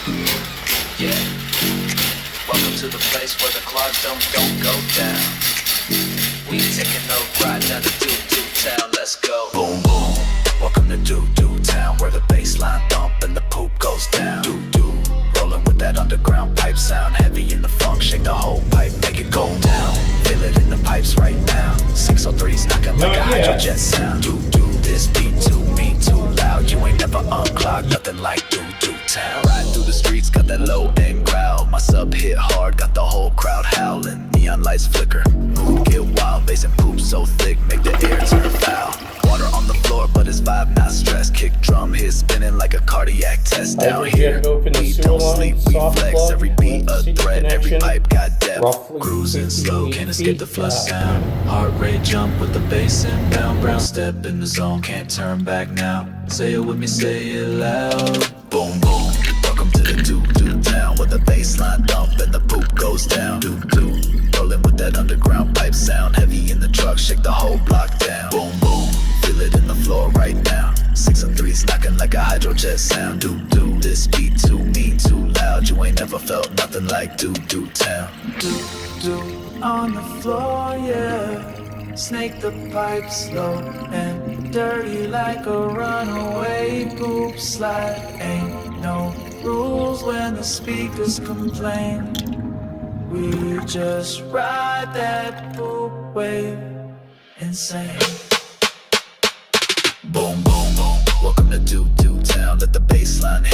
Yeah. Welcome to the place where the clocks don't go down. We taking no ride down to do town. Let's go. Boom boom. Welcome to do town, where the bassline thump and the poop goes down. Do rolling with that underground pipe sound, heavy in the funk, shake the whole pipe, make it go down. Feel it in the pipes right now. 603's knocking like a hydrojet sound. Do this beat too mean, too loud. You ain't never unclogged, nothing like do town. Ride through the streets, got that low end crowd. My sub hit hard, got the whole crowd howling. Neon lights flicker, mood get wild. Bass and poop so thick, make the air turn foul. Water on the floor, but his vibe not stressed. Kick drum here spinning like a cardiac test down here. We don't sleep, we flex. Every beat a threat, every pipe got depth. Cruising slow, can't escape the flush sound. Heart rate jump with the bass inbound. Brown step in the zone, can't turn back now. Say it with me, say it loud. Boom boom. Welcome to the do town, where the bassline thump and the poop goes down. Do rolling with that underground pipe sound, heavy in the truck, shake the whole block down. Boom boom. Feel it in the floor right now. 603's knocking like a hydrojet sound. Do this beat too mean, too loud. You ain't never felt nothing like do town. Do on the floor, yeah. Snake the pipe slow and dirty like a runaway poop slide. Ain't no rules when the speakers complain. We just ride that poop wave insane. Boom, boom, boom. Welcome to do town. Let the bassline hit.